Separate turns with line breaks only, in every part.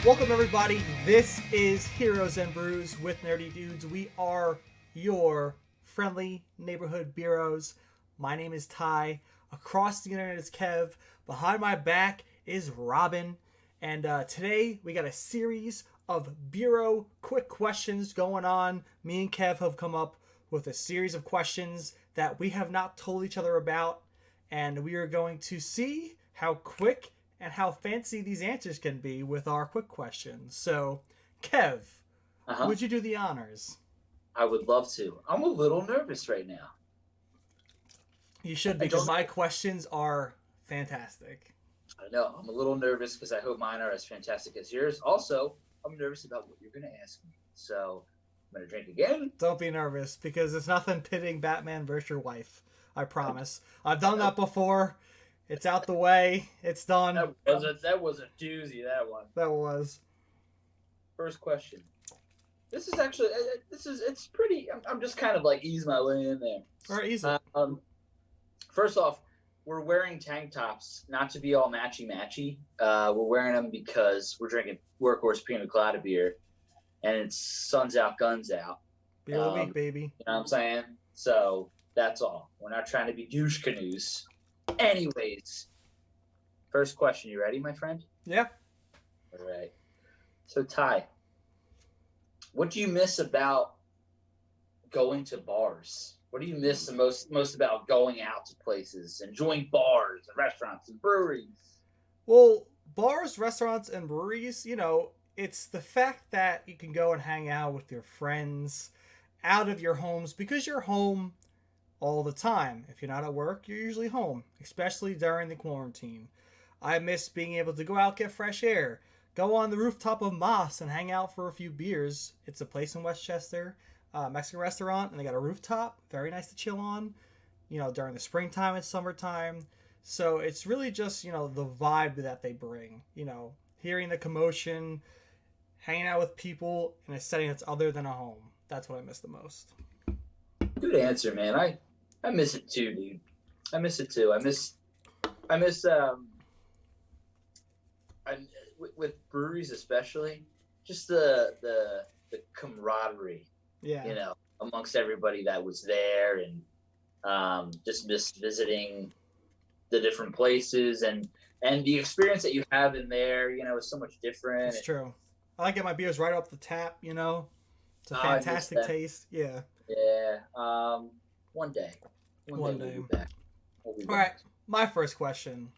Welcome everybody, this is Heroes and Brews with Nerdy Dudes. We are your friendly neighborhood Beeroes. My name is Ty, across the internet is Kev, behind my back is Robin, and today we got a series of Beero Quick Questions going on. Me and Kev have come up with a series of questions that we have not told each other about, and we are going to see how quick and how fancy these answers can be with our quick questions. So, Kev, would you do the honors?
I would love to. I'm a little nervous right now.
You should, because my questions are fantastic.
I know. I'm a little nervous because I hope mine are as fantastic as yours. Also, I'm nervous about what you're going to ask me. So, I'm going to drink again.
Don't be nervous, because it's nothing pitting Batman versus your wife. I promise. I've done that before. It's out the way. It's done.
That was a doozy, that one.
That was.
First question. This is actually, it's pretty, I'm just kind of like ease my way in there.
All right, easy.
First off, we're wearing tank tops, not to be all matchy-matchy. We're wearing them because we're drinking Workhorse Pina Colada beer, and it's sun's out, guns out.
Beer of the week, baby.
You know what I'm saying? So, that's all. We're not trying to be douche canoes. Anyways, first question. You ready, my friend?
Yeah.
All right. So, Ty, what do you miss about going to bars? What do you miss the most about going out to places, enjoying bars and restaurants and breweries?
Well, bars, restaurants, and breweries, it's the fact that you can go and hang out with your friends out of your homes, because you're home all the time. If you're not at work, you're usually home, especially during the quarantine. I miss being able to go out, get fresh air, go on the rooftop of Moss and hang out for a few beers. It's a place in Westchester, Mexican restaurant, and they got a rooftop, very nice to chill on, during the springtime and summertime. So it's really just, the vibe that they bring, hearing the commotion, hanging out with people in a setting that's other than a home. That's what I miss the most.
Good answer, man. I miss it too, dude. I miss it too. I miss with breweries especially, just the camaraderie.
Yeah.
Amongst everybody that was there, and just miss visiting the different places and the experience that you have in there. Is so much different.
It's true. I like to get my beers right off the tap. It's a fantastic taste. Yeah.
Yeah. One day. One day. We'll be back.
All right. My first question.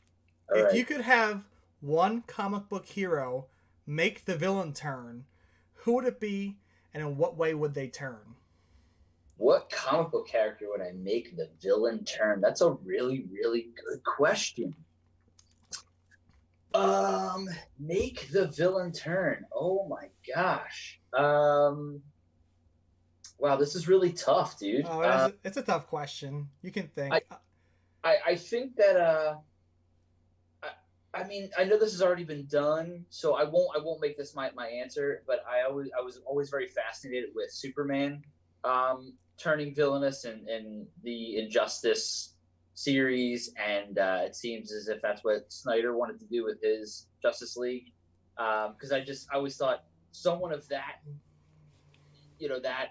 If you could have one comic book hero make the villain turn, who would it be, and in what way would they turn?
What comic book character would I make the villain turn? That's a really, really good question. Make the villain turn. Oh my gosh. Wow, this is really tough, dude.
Oh, it's a tough question. You can think.
I think that I mean, I know this has already been done, so I won't make this my answer. But I was always very fascinated with Superman turning villainous in the Injustice series, and it seems as if that's what Snyder wanted to do with his Justice League. Because I always thought someone of that, that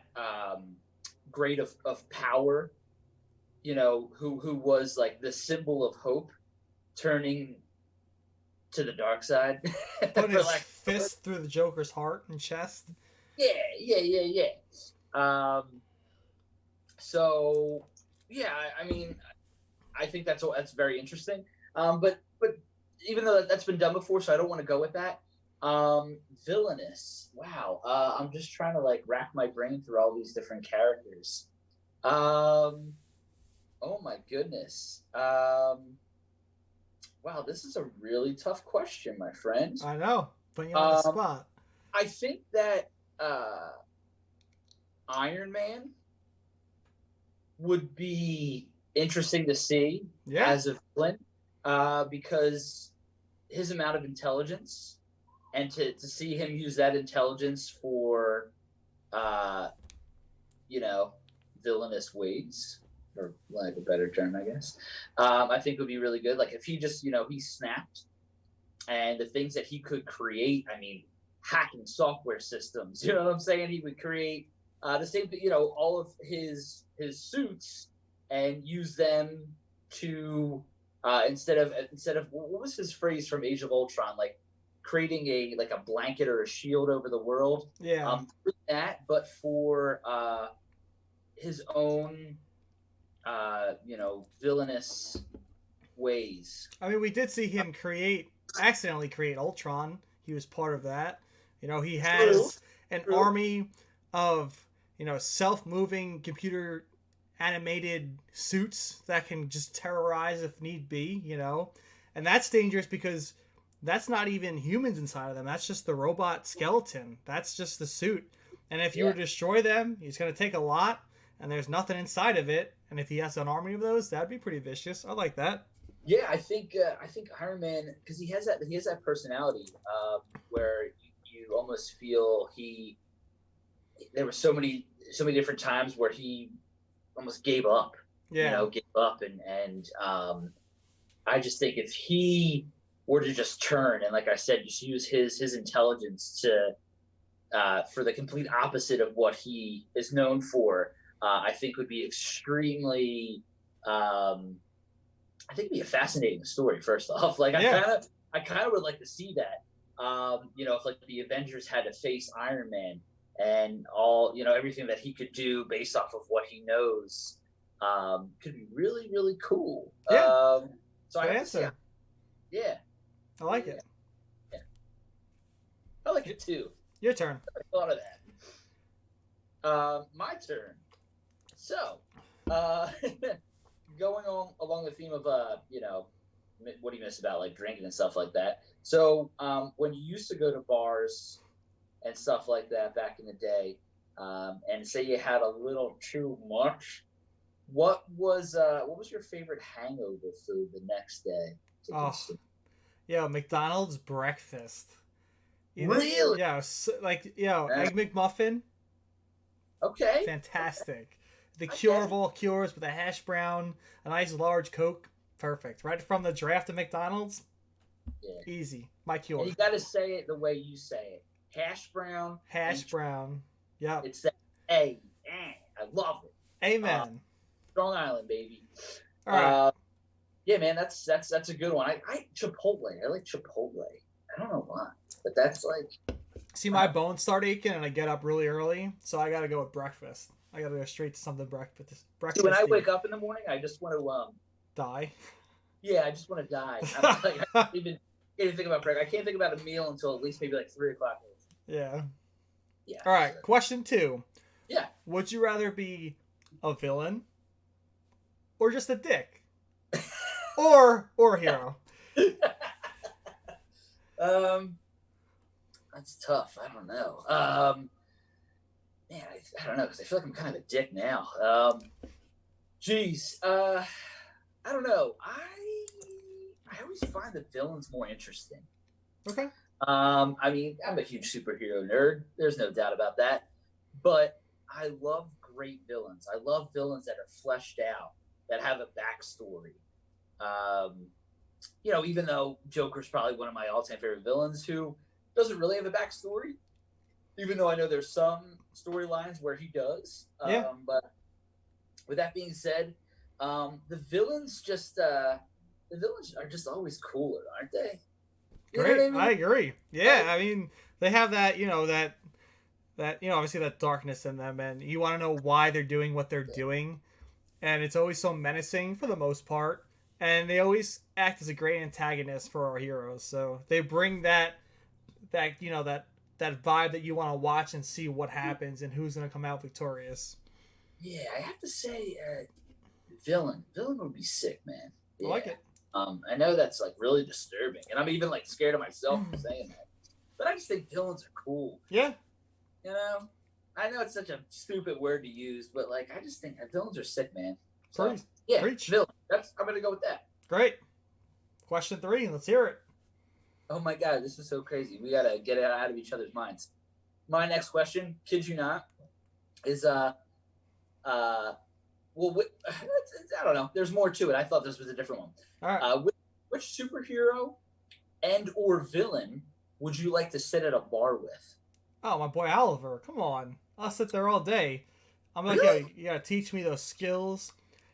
great of power, who was like the symbol of hope, turning to the dark side.
Put his fist through the Joker's heart and chest.
Yeah. So, yeah, I mean, I think that's very interesting. But even though that's been done before, so I don't want to go with that. Villainous. Wow. I'm just trying to rack my brain through all these different characters. Oh my goodness. Wow, this is a really tough question, my friend.
I know. Putting you on the spot.
I think that Iron Man would be interesting to see as a villain, because his amount of intelligence, and to see him use that intelligence for villainous ways, or lack of a better term, I guess, I think would be really good. Like if he just, he snapped, and the things that he could create, I mean, hacking software systems. You know what I'm saying? He would create the same, you know, all of his suits and use them to instead of what was his phrase from Age of Ultron, like creating a blanket or a shield over the world.
Yeah.
That, but for his own villainous ways.
I mean, we did see him accidentally create Ultron. He was part of that. You know, he has an army of, you know, self-moving computer animated suits that can just terrorize if need be, you know. And that's dangerous because that's not even humans inside of them. That's just the robot skeleton. That's just the suit. And if you were to destroy them, he's going to take a lot, and there's nothing inside of it. And if he has an army of those, that'd be pretty vicious. I like that.
Yeah, I think Iron Man, because he has that personality where you almost feel there were so many different times where he almost gave up.
Yeah.
You know, gave up, and I just think if he were to just turn and, like I said, just use his intelligence to for the complete opposite of what he is known for, I think would be extremely. I think it'd be a fascinating story. First off, like I kind of would like to see that. You know, if like the Avengers had to face Iron Man and all, you know, everything that he could do based off of what he knows, could be really, really cool.
Yeah.
So I answer. Yeah.
I like it.
Yeah. I like it too.
Your turn.
I thought of that. My turn. So, going on along the theme of you know, what do you miss about like drinking and stuff like that. So when you used to go to bars and stuff like that back in the day, and say you had a little too much, what was your favorite hangover food the next day?
Yeah, McDonald's breakfast.
Really?
Yeah, Egg McMuffin.
Okay.
Fantastic. The cure of all cures with a hash brown, a nice large Coke. Perfect. Right from the draft of McDonald's. Yeah. Easy. My cure.
And you got to say it the way you say it. Hash brown.
Hash brown. Yeah.
It's that I love it.
Amen.
Strong Island, baby.
All right.
Yeah, man, that's a good one. I Chipotle. I like Chipotle. I don't know why, but that's like.
See, my bones start aching, and I get up really early, so I got to go with breakfast. I got to go straight to something breakfast.
See, when I wake up in the morning, I just want to
die.
Yeah, I just want to die. I can't even think about breakfast. I can't think about a meal until at least maybe like 3 o'clock.
Yeah.
Yeah.
All right. Question 2.
Yeah.
Would you rather be a villain or just a dick? or a hero?
That's tough. I don't know. Man, I don't know because I feel like I'm kind of a dick now. I don't know. I always find the villains more interesting.
Okay.
I mean, I'm a huge superhero nerd. There's no doubt about that. But I love great villains. I love villains that are fleshed out, that have a backstory. You know, even though Joker's probably one of my all-time favorite villains who doesn't really have a backstory, even though I know there's some storylines where he does.
Yeah.
But with that being said, the villains are just always cooler, aren't they?
You Great. I mean? I agree. Yeah, I mean, they have that, you know, that you know, obviously that darkness in them, and you want to know why they're doing what they're doing, and it's always so menacing for the most part, and they always act as a great antagonist for our heroes. So they bring that you know, that vibe that you want to watch and see what happens and who's going to come out victorious.
Yeah, I have to say, villain would be sick, man. Yeah.
I like it.
I know that's like really disturbing, and I'm even like scared of myself for saying that. But I just think villains are cool.
Yeah.
You know, I know it's such a stupid word to use, but like I just think villains are sick, man. So, yeah, villain. I'm gonna go with that.
Great. Question 3. Let's hear it.
Oh my God, this is so crazy. We gotta get it out of each other's minds. My next question, kid you not, is well, I don't know. There's more to it. I thought this was a different one.
All right.
Which superhero and or villain would you like to sit at a bar with?
Oh, my boy Oliver. Come on. I'll sit there all day. I'm like, yo,
Really?
you gotta teach me those skills.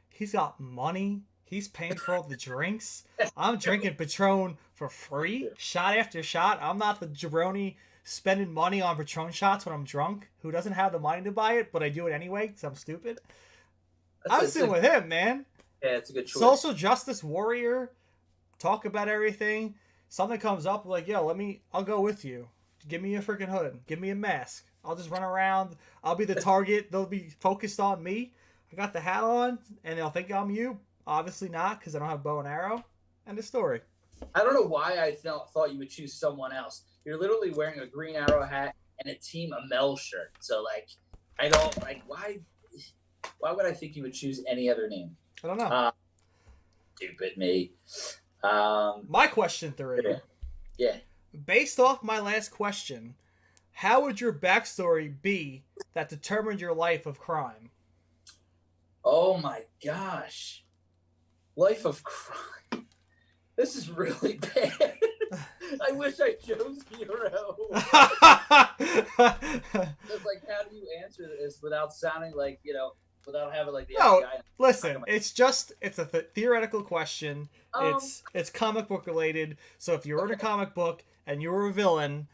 He's got money. He's paying for all the drinks. I'm drinking Patron for free, shot after shot. I'm not the jabroni spending money on Patron shots when I'm drunk, who doesn't have the money to buy it, but I do it anyway because I'm stupid. I'm
That's
sitting
a
with him, man.
yeah, it's a good choice.
Social justice warrior. Talk about everything. Something comes up, like, yo, I'll go with you. Give me a freaking hood. Give me a mask. I'll just run around. I'll be the target. They'll be focused on me. I got the hat on, and they'll think I'm you. Obviously not, because I don't have bow and arrow. End of story.
I don't know why I thought you would choose someone else. You're literally wearing a Green Arrow hat and a Team Amel shirt. So like, I don't like why. Why would I think you would choose any other name?
I don't know.
Stupid me.
My question 3.
Yeah.
Based off my last question, how would your backstory be that determined your life of crime?
Oh my gosh. Life of crime. This is really bad. I wish I chose Hero. It's like, how do you answer this without sounding like, without having like the
No,
FBI?
listen, it's a theoretical question.
Um,
It's comic book related. So if you wrote a comic book and you were a villain,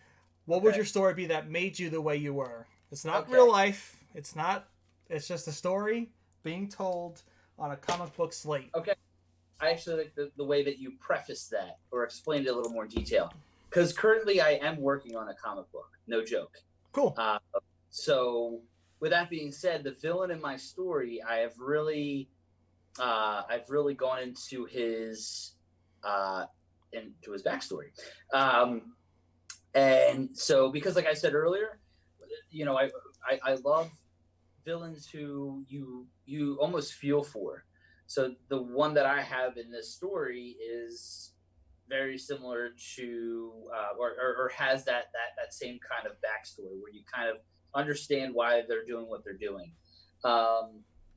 what would your story be that made you the way you were? It's not real life. It's not. It's just a story being told on a comic book slate.
Okay. I actually like the way that you prefaced that or explained it a little more detail. Because currently I am working on a comic book. No joke.
Cool.
So with that being said, the villain in my story, I've really gone into his backstory. And so because like I said earlier, I love villains who you almost feel for. So the one that I have in this story is very similar to or has that same kind of backstory where you kind of understand why they're doing what they're doing.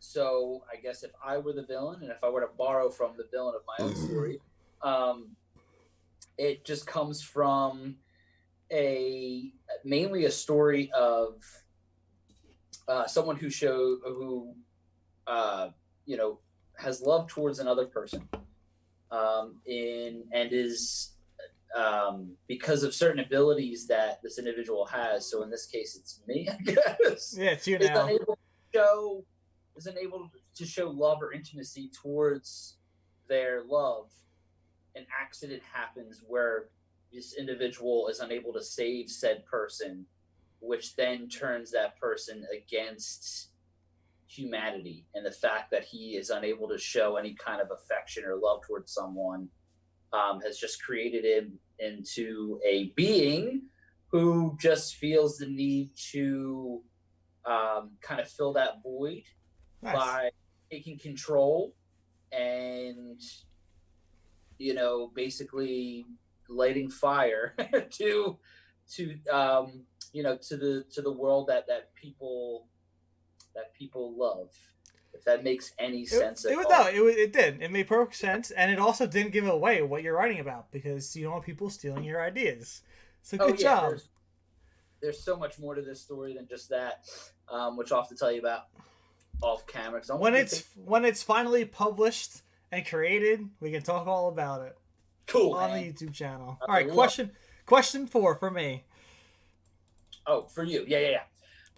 So I guess if I were the villain and if I were to borrow from the villain of my own story, it just comes from mainly a story of someone who has love towards another person, and is because of certain abilities that this individual has. So in this case, it's me, I guess.
Yeah, it's you now.
Is unable to show love or intimacy towards their love. An accident happens where this individual is unable to save said person, which then turns that person against humanity, and the fact that he is unable to show any kind of affection or love towards someone has just created him into a being who just feels the need to kind of fill that void by taking control and basically lighting fire to the world that people love. If that makes any sense at all.
No, it did. It made perfect sense, and it also didn't give away what you're writing about because you don't want people stealing your ideas. So good job.
There's so much more to this story than just that, which I'll have to tell you about off camera.
When it's finally published and created, we can talk all about it.
Cool.
On the YouTube channel. All right, question 4 for me.
Oh, for you. Yeah.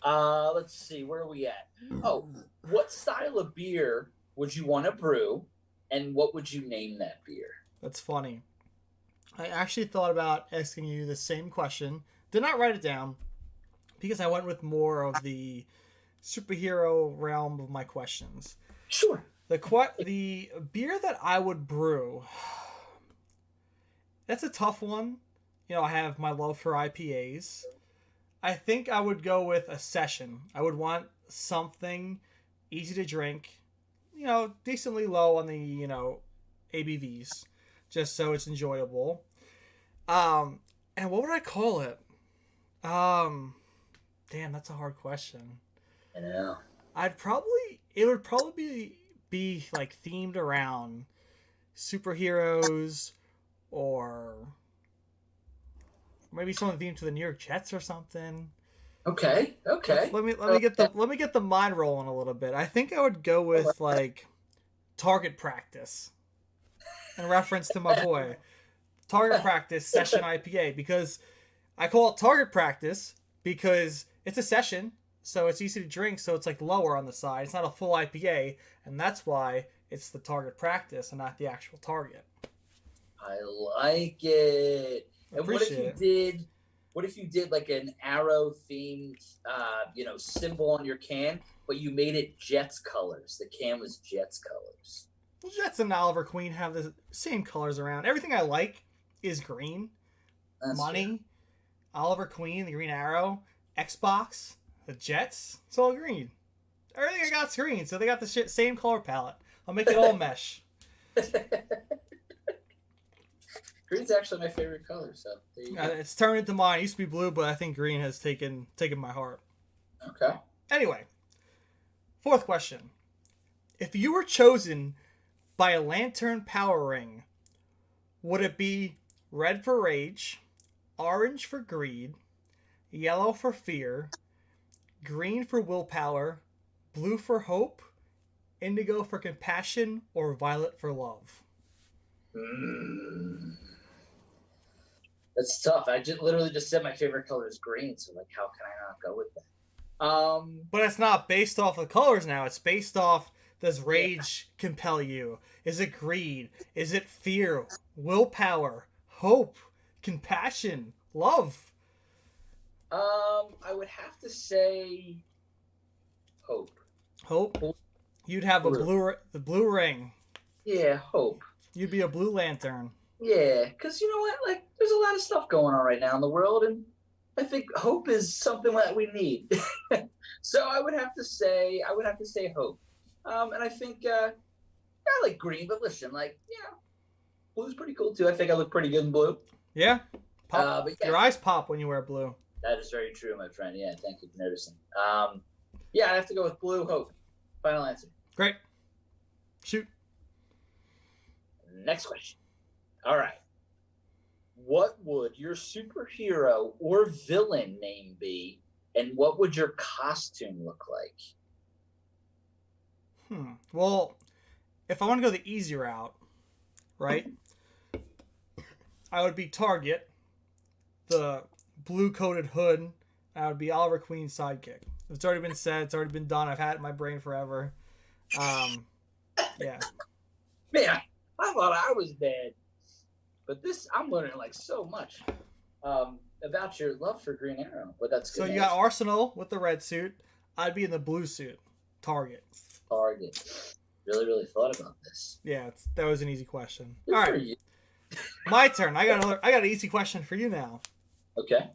Let's see. Where are we at? Oh, what style of beer would you want to brew, and what would you name that beer?
That's funny. I actually thought about asking you the same question. Did not write it down because I went with more of the superhero realm of my questions.
Sure.
The beer that I would brew, that's a tough one. I have my love for IPAs. I think I would go with a session. I would want something easy to drink, decently low on the, ABVs, just so it's enjoyable. And what would I call it? Damn, that's a hard question.
I know.
It would probably be like themed around superheroes or Maybe something themed to the New York Jets or something.
Okay.
Let me get the mind rolling a little bit. I think I would go with like target practice, in reference to my boy. Target practice session IPA, because I call it target practice because it's a session, so it's easy to drink, so it's like lower on the side. It's not a full IPA, and that's why it's the target practice and not the actual target.
I like it. And what if you did like an arrow themed symbol on your can, but you made it Jets colors. The can was Jets colors.
The Jets and Oliver Queen have the same colors around. Everything I like is green.
That's
Money,
true.
Oliver Queen, the Green Arrow, Xbox, the Jets, it's all green. Everything I got's green, so they got the same color palette. I'll make it all mesh.
Green's actually my favorite color, so there you go.
It's turned into mine. It used to be blue, but I think green has taken my heart.
Okay.
Anyway, fourth question. If you were chosen by a lantern power ring, would it be red for rage, orange for greed, yellow for fear, green for willpower, blue for hope, indigo for compassion, or violet for love?
That's tough. I literally just said my favorite color is green, so like, how can I not go with that?
But it's not based off of colors now. It's based off, does rage compel you? Is it greed? Is it fear? Willpower? Hope? Compassion? Love?
I would have to say hope.
Hope? You'd have the blue ring.
Yeah, hope.
You'd be a blue lantern.
Yeah, because you know what? Like, there's a lot of stuff going on right now in the world, and I think hope is something that we need. So I would have to say hope. And I think I like green, but listen, like, blue's pretty cool too. I think I look pretty good in blue.
Yeah. Pop.
But yeah.
Your eyes pop when you wear blue.
That is very true, my friend. Yeah, thank you for noticing. Yeah, I have to go with blue, hope. Final answer.
Great. Shoot.
Next question. All right. What would your superhero or villain name be, and what would your costume look like?
Well, if I want to go the easy route, right, I would be Target, the blue-coated hood. I would be Oliver Queen's sidekick. It's already been said. It's already been done. I've had it in my brain forever. Yeah.
Man, I thought I was bad. But I'm learning like so much about your love for Green Arrow. But that's good.
So you got Arsenal with the red suit. I'd be in the blue suit. Target.
Really, really thought about this.
Yeah, that was an easy question.
Good
all
for
right,
you.
My turn. I got an easy question for you now.
Okay.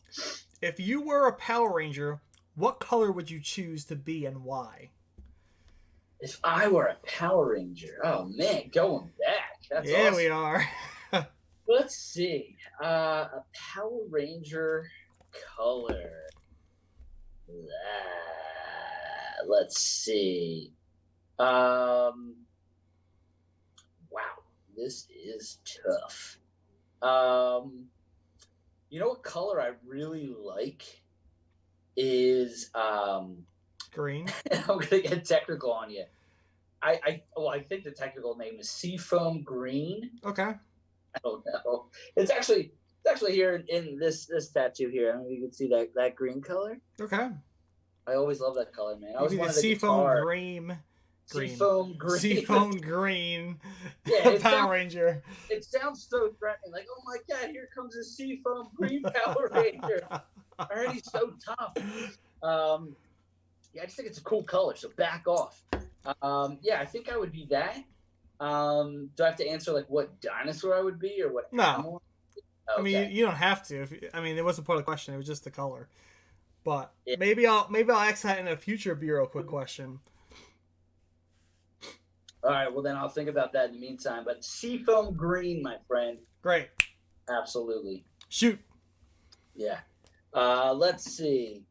If you were a Power Ranger, what color would you choose to be and why?
If I were a Power Ranger, oh man, going back. That's awesome.
We are.
Let's see. A Power Ranger color. Let's see. Wow, this is tough. You know what color I really like is
green.
I'm gonna get technical on you. I think the technical name is Seafoam Green.
Okay.
I don't know. It's actually here in this tattoo here. I don't know if you can see that green color.
Okay.
I always love that color, man. I always wanted
the Seafoam Green.
Seafoam Green.
Seafoam Green.
Yeah,
Power Ranger.
It sounds so threatening. Like, oh my God, here comes a Seafoam Green Power Ranger. Already so tough. Yeah, I just think it's a cool color. So back off. Yeah, I think I would be that. Do I have to answer like what dinosaur I would be or what animal?
Okay. I mean, you don't have to. It wasn't part of the question. It was just the color. But yeah. maybe I'll ask that in a future Beero Quick Question.
All right. Well, then I'll think about that in the meantime. But Seafoam Green, my friend.
Great.
Absolutely.
Shoot.
Yeah. Let's see.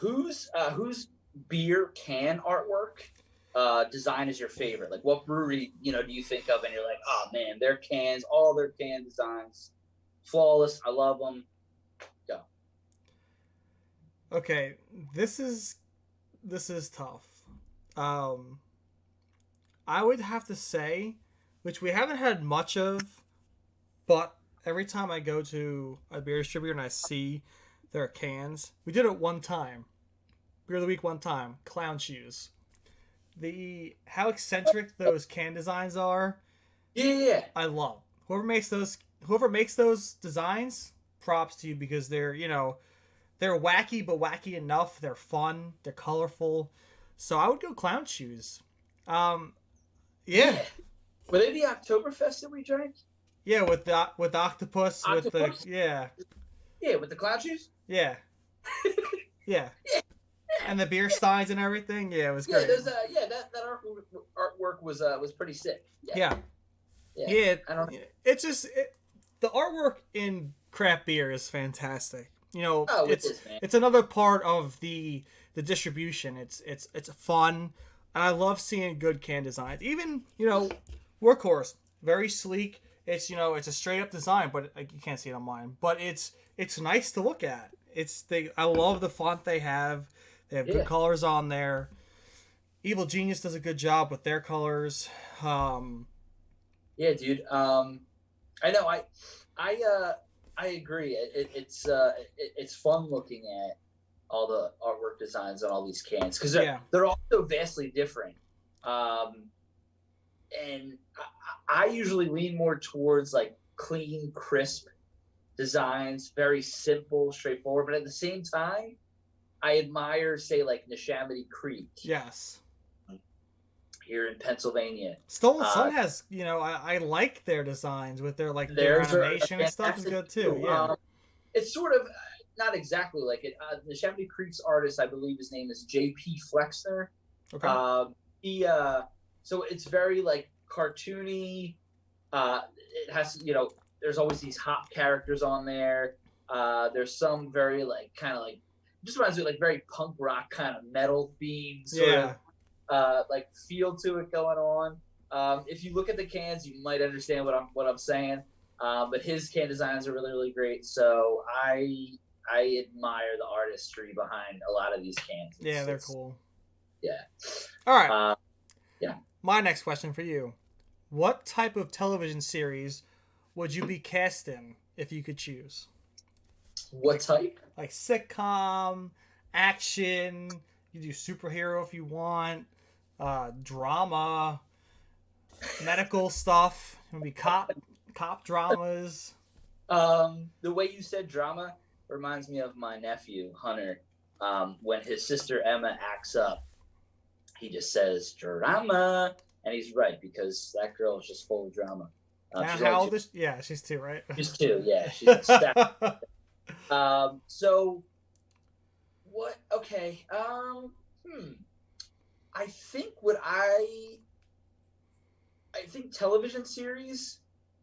Whose beer can artwork design is your favorite? Like, what brewery do you think of, and you're like, oh man, their cans, all their can designs, flawless. I love them. Go.
Okay, this is tough. Um, I would have to say, which we haven't had much of, but every time I go to a beer distributor and I see their cans, we did it one time. Beer of the week one time. Clown shoes. How eccentric those can designs are.
Yeah.
I love. Whoever makes those designs, props to you, because they're wacky, but wacky enough. They're fun. They're colorful. So I would go clown shoes. Yeah.
Were they the Oktoberfest that we drank?
Yeah, with octopus, with the
Yeah, with the clown shoes.
Yeah. Yeah. And the beer steins and everything. Yeah, it was great.
That artwork was pretty sick.
Yeah. It's just the artwork in craft beer is fantastic. It's another part of the distribution. It's fun, and I love seeing good can designs. Even Workhorse, very sleek. It's it's a straight up design, but you can't see it on mine. But it's nice to look at. I love the font they have. They have good colors on there. Evil Genius does a good job with their colors.
Yeah, dude. I know. I agree. It's fun looking at all the artwork designs on all these cans because they're all so vastly different. And I usually lean more towards like clean, crisp designs, very simple, straightforward. But at the same time, I admire, say, like Neshaminy Creek.
Yes.
Here in Pennsylvania.
Stolen Sun has, I like their designs with their animation and stuff is good too. Yeah.
It's sort of not exactly like it. Neshaminy Creek's artist, I believe his name is J.P. Flexner. Okay. So it's very like cartoony. It has, there's always these hop characters on there. There's some very like kind of like just reminds me of like very punk rock kind of metal theme sort of like feel to it going on. If you look at the cans, you might understand what I'm saying. But his can designs are really, really great. So I admire the artistry behind a lot of these cans.
They're cool.
Yeah.
All right. My next question for you: what type of television series would you be cast in if you could choose?
What type?
Like sitcom, action. You do superhero if you want. Drama, medical stuff. It would be cop dramas.
The way you said drama reminds me of my nephew Hunter. When his sister Emma acts up, he just says drama, and he's right because that girl is just full of drama.
How old is? Yeah, she's 2, right?
She's 2. Yeah, she's so what? Okay. I think television series,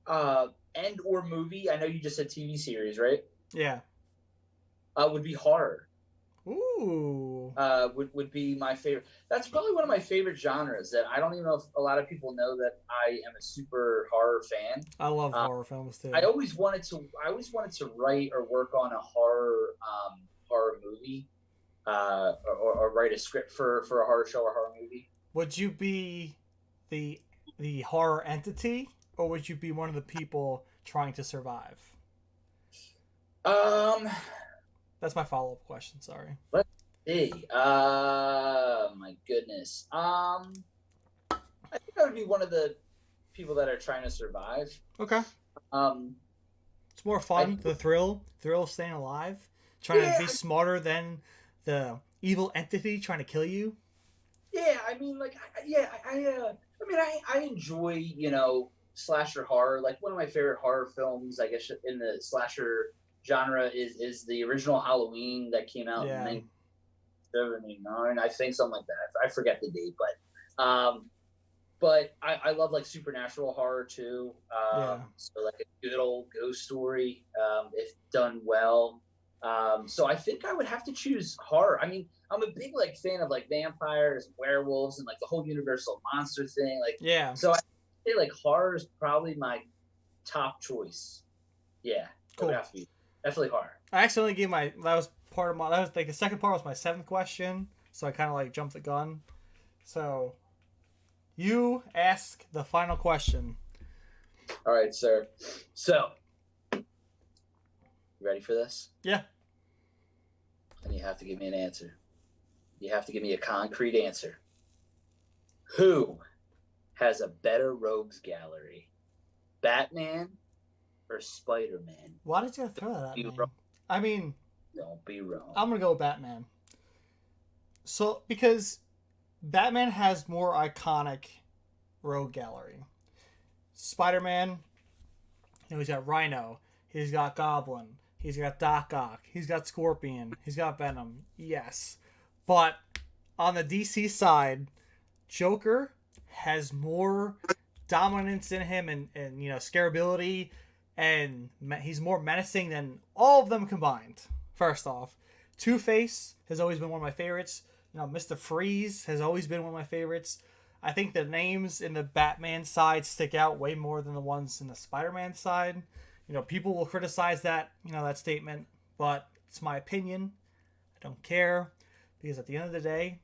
and or movie. I know you just said TV series, right?
Yeah.
Would be horror.
Ooh.
Would be my favorite. That's probably one of my favorite genres. That I don't even know if a lot of people know that I am a super horror fan.
I love horror films too.
I always wanted to write or work on a horror movie, or write a script for a horror show or horror movie.
Would you be the horror entity, or would you be one of the people trying to survive? That's my follow-up question. Sorry.
Let's see. My goodness. I think I would be one of the people that are trying to survive.
Okay. It's more fun. The thrill of staying alive, trying to be smarter than the evil entity trying to kill you.
Yeah, I mean, like, I enjoy, slasher horror. Like, one of my favorite horror films, I guess, in the slasher genre is the original Halloween that came out in 1979, I think, something like that. I forget the date, but I love like supernatural horror too. So like a good old ghost story, if done well. So I think I would have to choose horror. I mean, I'm a big like fan of like vampires, werewolves, and like the whole Universal monster thing. Like,
Yeah.
so I say like horror is probably my top choice. Yeah,
Cool.
It would have to be definitely horror.
I accidentally gave that was like the second part was my 7th question, so I kind of like jumped the gun. So, you ask the final question.
All right, sir. So, you ready for this?
Yeah.
And you have to give me an answer. You have to give me a concrete answer. Who has a better rogues gallery, Batman or Spider-Man?
Why did you throw that at me? I mean,
don't be wrong.
I'm gonna go with Batman. So because Batman has more iconic rogue gallery. Spider-Man, he's got Rhino, he's got Goblin, he's got Doc Ock, he's got Scorpion, he's got Venom. Yes, but on the DC side, Joker has more dominance in him and scarability, and he's more menacing than all of them combined. First off, Two-Face has always been one of my favorites. Mr. Freeze has always been one of my favorites. I think the names in the Batman side stick out way more than the ones in the Spider-Man side. People will criticize that, that statement, but it's my opinion. I don't care, because at the end of the day,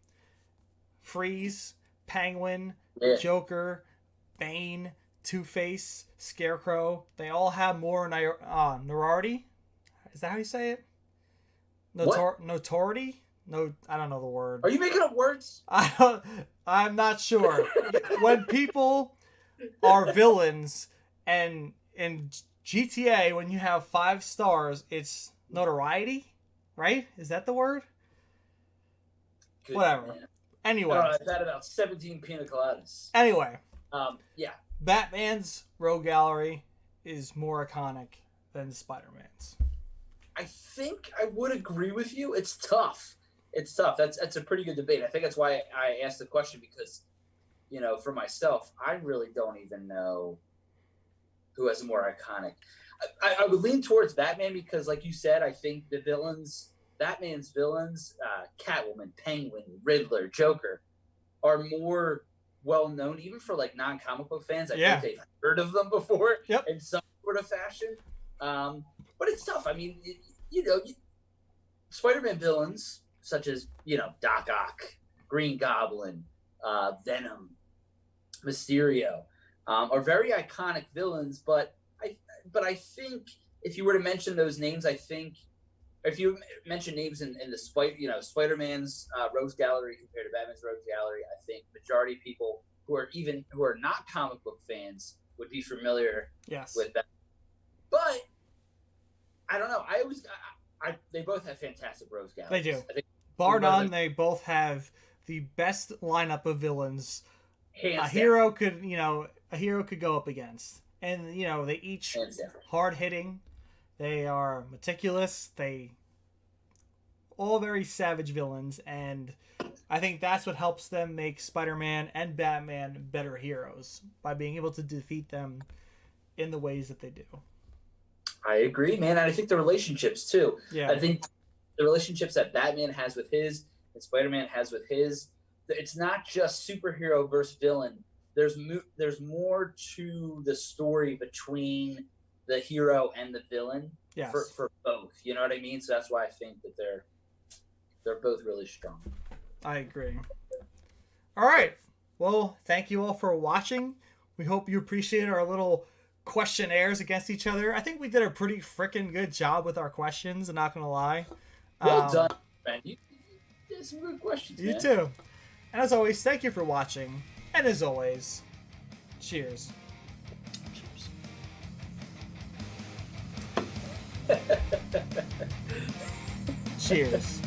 Freeze, Penguin, Joker, Bane, Two-Face, Scarecrow, they all have more notoriety. Is that how you say it? Notoriety? No, I don't know the word.
Are you making up words?
I'm not sure. When people are villains, and in GTA, when you have 5 stars, it's notoriety, right? Is that the word?
Good
Whatever.
Man.
Anyway.
I've had about 17 pina coladas.
Anyway.
Yeah.
Batman's rogue gallery is more iconic than Spider-Man's.
I think I would agree with you. It's tough. That's a pretty good debate. I think that's why I asked the question, because, for myself, I really don't even know who has a more iconic. I would lean towards Batman because, like you said, I think Batman's villains, Catwoman, Penguin, Riddler, Joker, are more well-known, even for, like, non-comic book fans. I think they've heard of them before in some sort of fashion. But it's tough. I mean, Spider-Man villains, such as, Doc Ock, Green Goblin, Venom, Mysterio, are very iconic villains. But I think if you were to mention those names, if you mention names in the Spider-Man's Rogues Gallery compared to Batman's Rogues Gallery, I think majority of people who are not comic book fans would be familiar with that. But I don't know. They both have fantastic Rogues Galleries.
They do. I think bar none, they both have the best lineup of villains a hero could go up against. And they each hard hitting. They are meticulous. They all very savage villains, and I think that's what helps them make Spider-Man and Batman better heroes, by being able to defeat them in the ways that they do.
I agree, man. And I think the relationships too.
Yeah.
I think the relationships that Batman has with his and Spider-Man has with his, it's not just superhero versus villain. There's more to the story between the hero and the villain for both. You know what I mean? So that's why I think that they're both really strong.
I agree. All right. Well, thank you all for watching. We hope you appreciate our little questionnaires against each other. I think we did a pretty freaking good job with our questions, I'm not going to lie.
Well done, man. You did some good questions,
You too. And as always, thank you for watching. And as always, cheers. Cheers.